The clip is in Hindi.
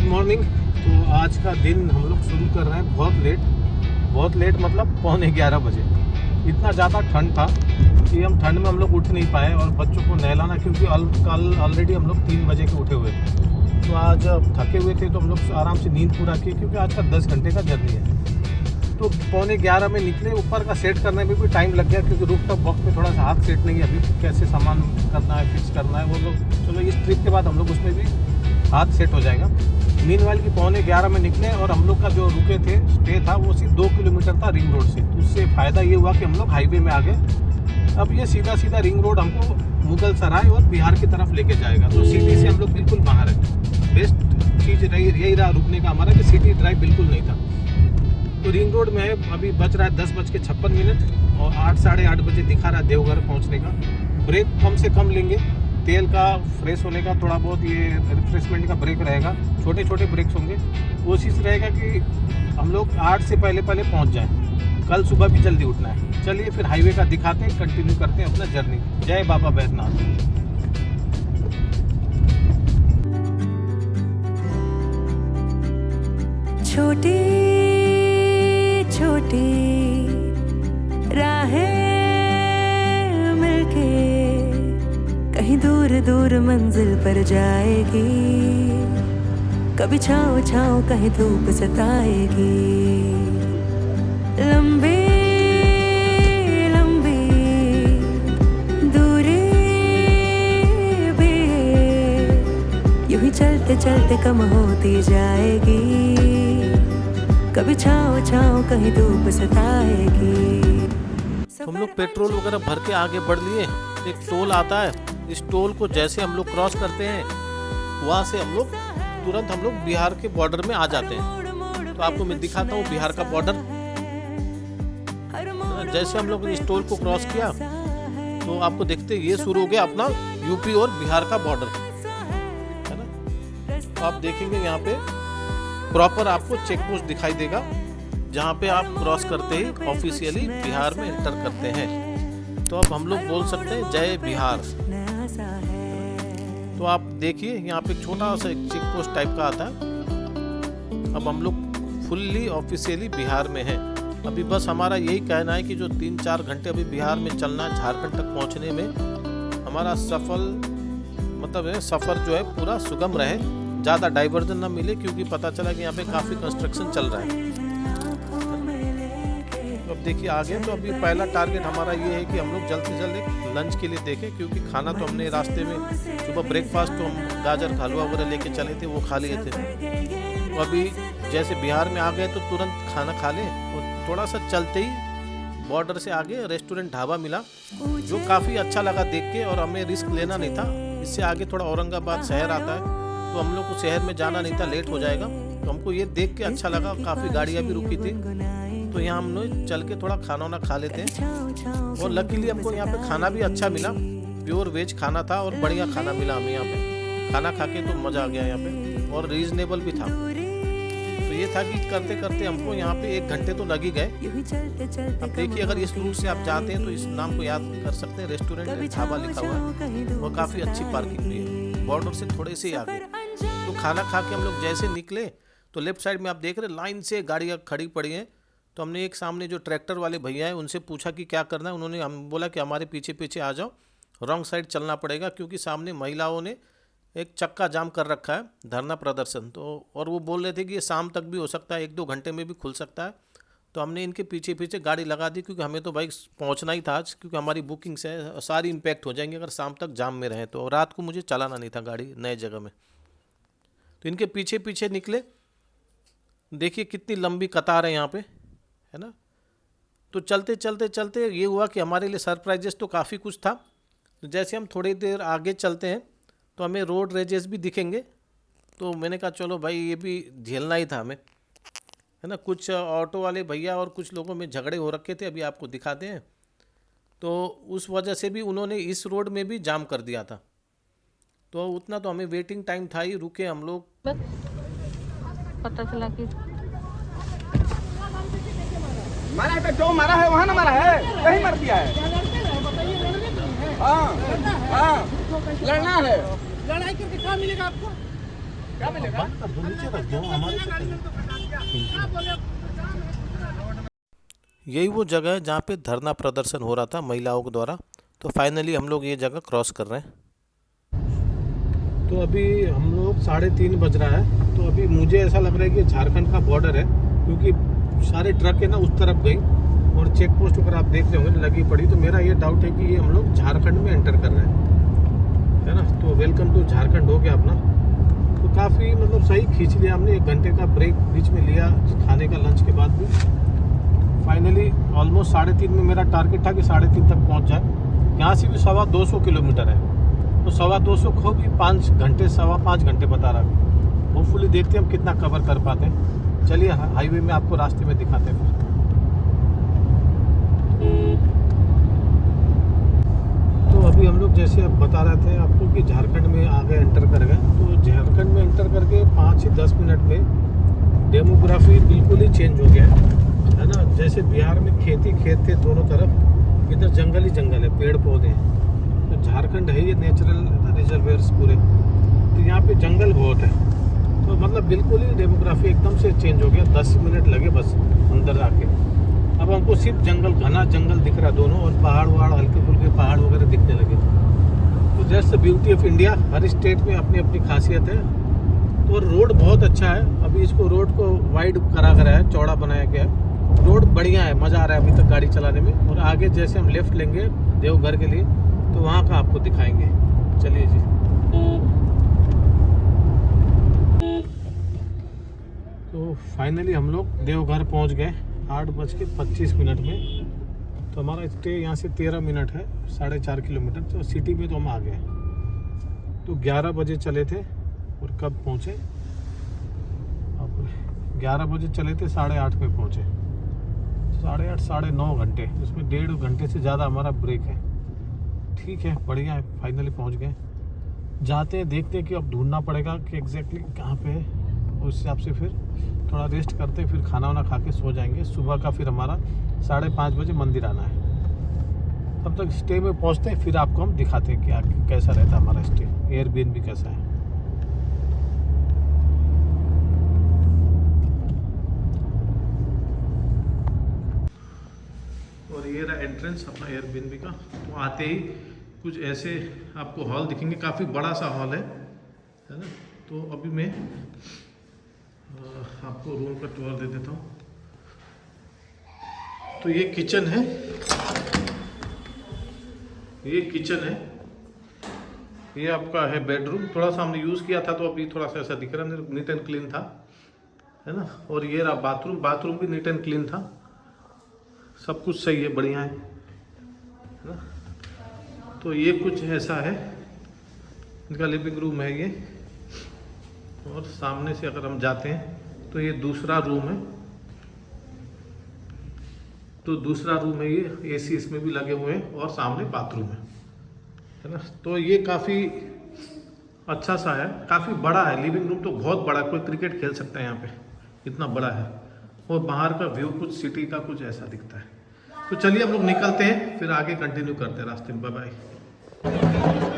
मॉर्निंग। तो आज का दिन हम लोग शुरू कर रहे हैं बहुत लेट मतलब 11:15 बजे। इतना ज़्यादा ठंड था कि हम लोग उठ नहीं पाए और बच्चों को नहलाना, क्योंकि कल ऑलरेडी हम लोग 3 बजे के उठे हुए थे। तो आज थके हुए थे तो हम लोग आराम से नींद पूरा किए, क्योंकि आज का 10 घंटे का जर्नी है। तो 11:15 में निकले। ऊपर का सेट करने में भी टाइम लग गया, क्योंकि रूफटॉप बॉक्स पे थोड़ा सा हाथ सेट नहीं है अभी, कैसे सामान करना है, फिक्स करना है वो लोग। चलो इस ट्रिप के बाद हम लोग उसमें भी हाथ सेट हो जाएगा। मीनवाइल की 11:15 में निकले और हम लोग का जो रुके थे स्टे था वो सिर्फ 2 किलोमीटर था रिंग रोड से। तो उससे फ़ायदा ये हुआ कि हम लोग हाईवे में आ गए। अब ये सीधा रिंग रोड हमको मुगल सराय और बिहार की तरफ लेके जाएगा। तो सिटी से हम लोग बिल्कुल बाहर है। बेस्ट चीज़ यही रहा रुकने का हमारा, कि सिटी ड्राइव बिल्कुल नहीं था। तो रिंग रोड में है, अभी बज रहा है 10:56 और 8 साढ़े 8 बजे दिखा रहा है देवघर पहुंचने का। ब्रेक कम से कम लेंगे, तेल का, फ्रेश होने का, थोड़ा बहुत ये रिफ्रेशमेंट का ब्रेक रहेगा, छोटे ब्रेक्स होंगे। कोशिश रहेगा कि हम लोग 8 से पहले पहुंच जाएं। कल सुबह भी जल्दी उठना है। चलिए फिर हाईवे का दिखाते हैं, कंटिन्यू करते हैं अपना जर्नी। जय बाबा बैद्यनाथ। छोटी राहें मिलके कहीं दूर मंजिल पर जाएगी। कभी छाँव कहीं धूप सताएगी। लंबी दूरी भी यूं ही चलते कम होती जाएगी। कभी छाँव कहीं धूप सताएगी। हम लोग पेट्रोल वगैरह भर के आगे बढ़ लिए। एक टोल आता है, इस टोल को जैसे हम लोग क्रॉस करते हैं वहाँ से हम लोग तुरंत बिहार के बॉर्डर में आ जाते हैं। तो आपको मैं दिखाता हूँ बिहार का बॉर्डर। जैसे हम लोग इस टोल को क्रॉस किया तो आपको देखते ये शुरू हो गया अपना यूपी और बिहार का बॉर्डर, है ना। तो आप देखेंगे यहाँ पे प्रॉपर आपको चेक पोस्ट दिखाई देगा, जहाँ पे आप क्रॉस करते ही ऑफिशियली बिहार में एंटर करते हैं। तो अब हम लोग बोल सकते हैं जय बिहार। तो आप देखिए यहाँ पे छोटा सा एक चेक पोस्ट टाइप का आता है। अब हम लोग फुल्ली ऑफिशियली बिहार में हैं। अभी बस हमारा यही कहना है कि जो 3-4 घंटे अभी बिहार में चलना है झारखंड तक पहुँचने में, हमारा सफ़र जो है पूरा सुगम रहे, ज़्यादा डाइवर्जन ना मिले, क्योंकि पता चला कि यहाँ पे काफ़ी कंस्ट्रक्शन चल रहा है। तो अब देखिए आगे, तो अभी पहला टारगेट हमारा ये है कि हम लोग जल्द से जल्द एक लंच के लिए देखें, क्योंकि खाना तो हमने रास्ते में सुबह ब्रेकफास्ट तो हम गाजर का हलवा वगैरह लेके चले थे, वो खा लिए थे। तो अभी जैसे बिहार में आ गए तो तुरंत खाना खा लें। और थोड़ा सा चलते ही बॉर्डर से आगे रेस्टोरेंट ढाबा मिला, जो काफ़ी अच्छा लगा देख के, और हमें रिस्क लेना नहीं था। इससे आगे थोड़ा औरंगाबाद शहर आता है, तो हम लोग को शहर में जाना नहीं था, लेट हो जाएगा। तो हमको ये देख के अच्छा लगा, काफ़ी गाड़ियाँ भी रुकी थी, तो यहाँ हम लोग चल के थोड़ा खाना खाले थे। और लकीली हमको यहाँ पे खाना भी अच्छा मिला, प्योर वेज खाना था और बढ़िया खाना मिला हमें यहाँ पे। खाना खा के तो मज़ा आ गया यहाँ पे, और रीजनेबल भी था। तो ये था कि करते करते हमको यहाँ पे 1 घंटे तो लग ही गए। अब देखिए अगर इस रूट से आप जाते हैं तो इस नाम को याद कर सकते हैं, रेस्टोरेंट ढाबा लिखा हुआ है, और काफ़ी अच्छी पार्किंग भी है, बॉर्डर से थोड़े से आगे। तो खाना खा के हम लोग जैसे निकले तो लेफ्ट साइड में आप देख रहे लाइन से गाड़ियाँ खड़ी पड़ी हैं। तो हमने एक सामने जो ट्रैक्टर वाले भैया हैं उनसे पूछा कि क्या करना है। उन्होंने हम बोला कि हमारे पीछे आ जाओ, रॉन्ग साइड चलना पड़ेगा, क्योंकि सामने महिलाओं ने एक चक्का जाम कर रखा है, धरना प्रदर्शन। तो और वो बोल रहे थे कि ये शाम तक भी हो सकता है, 1-2 घंटे में भी खुल सकता है। तो हमने इनके पीछे गाड़ी लगा दी, क्योंकि हमें तो भाई पहुंचना ही था आज, क्योंकि हमारी बुकिंग्स है सारी इम्पैक्ट हो जाएंगी अगर शाम तक जाम में रहें तो। और रात को मुझे चलाना नहीं था गाड़ी नए जगह में। तो इनके पीछे निकले। देखिए कितनी लंबी कतार है यहाँ पे, है ना। तो चलते ये हुआ कि हमारे लिए सरप्राइजेस तो काफ़ी कुछ था। तो जैसे हम थोड़ी देर आगे चलते हैं तो हमें रोड रेजेस भी दिखेंगे। तो मैंने कहा चलो भाई ये भी झेलना ही था हमें, है ना। कुछ ऑटो वाले भैया और कुछ लोगों में झगड़े हो रखे थे, अभी आपको दिखाते हैं। तो उस वजह से भी उन्होंने इस रोड में भी जाम कर दिया था। तो उतना तो हमें वेटिंग टाइम था ही, रुके हम लोग। पता चला कि मारा है, जो मारा है वहाँ ना मारा है, कहीं मार दिया है। हाँ, लड़ना है। लड़ाई करके क्या मिलेगा आपको? क्या मिलेगा? नीचे रख दो हमारे। यही वो जगह है जहाँ पे धरना प्रदर्शन हो रहा था महिलाओं के द्वारा। तो फाइनली हम लोग ये जगह क्रॉस कर रहे हैं। तो अभी हम लोग 3:30 बज रहा है। तो अभी मुझे ऐसा लग रहा है कि झारखंड का बॉर्डर है, क्योंकि सारे ट्रक है ना उस तरफ गई और चेक पोस्ट अगर आप देख रहे होंगे लगी पड़ी। तो मेरा ये डाउट है कि ये हम लोग झारखंड में एंटर कर रहे हैं, है ना। तो वेलकम टू झारखंड हो गया अपना। तो काफ़ी मतलब सही खींच लिया हमने, 1 घंटे का ब्रेक बीच में लिया खाने का, लंच के बाद भी। फाइनली ऑलमोस्ट 3:30 में मेरा टारगेट था कि 3:30 तक पहुंच जाए। यहाँ से भी 225 किलोमीटर है, तो 225 को भी 5 घंटे 5.25 घंटे बता रहा है। होपफुली देखते हैं हम कितना कवर कर पाते हैं। चलिए हाईवे में आपको रास्ते में दिखाते हैं फिर। तो अभी हम लोग जैसे अब बता रहे थे आपको कि झारखंड में आगे एंटर कर गए। तो झारखंड में एंटर करके 5 से 10 मिनट में डेमोग्राफी बिल्कुल ही चेंज हो गया है ना। जैसे बिहार में खेती खेत थे दोनों तरफ, इधर जंगल ही जंगल है, पेड़ पौधे हैं। तो झारखंड है ये नेचुरल रिजर्वेयर्स पूरे, तो यहाँ पे जंगल बहुत है। तो मतलब बिल्कुल ही डेमोग्राफी एकदम से चेंज हो गया। 10 मिनट लगे बस अंदर आके। अब हमको सिर्फ जंगल, घना जंगल दिख रहा है दोनों, और पहाड़ वहाड़, हल्के फुल्के पहाड़ वगैरह दिखने लगे। तो that's the beauty of India. Her state में अपनी अपनी खासियत है। तो रोड बहुत अच्छा है। अभी इसको रोड को वाइड करा गया है, चौड़ा बनाया गया है। रोड बढ़िया है, मज़ा आ रहा है अभी तक गाड़ी चलाने में। और आगे जैसे हम लेफ़्ट लेंगे देवघर के लिए, तो वहाँ का आपको दिखाएंगे। चलिए जी। तो फाइनली हम लोग देवघर पहुँच गए 8:25 में। तो हमारा स्टे यहाँ से 13 मिनट है, 4.5 किलोमीटर। तो सिटी में तो हम आ गए। तो 11 बजे चले थे और कब पहुँचे? अब 11 बजे चले थे, 8:30 में पहुँचे। 8:30 9.5 घंटे, उसमें 1.5 घंटे से ज़्यादा हमारा ब्रेक है। ठीक है, बढ़िया है, फाइनली पहुँच गए। जाते हैं, देखते हैं कि अब ढूंढना पड़ेगा कि एग्जैक्टली कहाँ पे है। उस हिसाब से फिर थोड़ा रेस्ट करते हैं, फिर खाना वाना खा के सो जाएंगे। सुबह का फिर हमारा 5:30 बजे मंदिर आना है। तब तक स्टे में पहुँचते हैं, फिर आपको हम दिखाते हैं क्या कैसा रहता है हमारा स्टे, एयरबीएनबी कैसा है। और ये रहा एंट्रेंस अपना एयरबीएनबी का। तो आते ही कुछ ऐसे आपको हॉल दिखेंगे, काफ़ी बड़ा सा हॉल है ना। तो अभी मैं आपको रूम का टूर दे देता हूँ। तो ये किचन है, ये आपका है बेडरूम। थोड़ा सा हमने यूज़ किया था तो अभी थोड़ा सा ऐसा दिख रहा है, नीट एंड क्लीन था, है ना। और ये रहा बाथरूम भी नीट एंड क्लीन था। सब कुछ सही है, बढ़िया है ना। तो ये कुछ ऐसा है, इनका लिविंग रूम है ये। और सामने से अगर हम जाते हैं तो ये दूसरा रूम है। तो दूसरा रूम है ये, एसी इसमें भी लगे हुए हैं, और सामने बाथरूम है ना। तो ये काफ़ी अच्छा सा है, काफ़ी बड़ा है लिविंग रूम। तो बहुत बड़ा, कोई क्रिकेट खेल सकता है यहाँ पे, इतना बड़ा है। और बाहर का व्यू कुछ सिटी का कुछ ऐसा दिखता है। तो चलिए हम लोग निकलते हैं, फिर आगे कंटिन्यू करते हैं रास्ते में। Bye bye.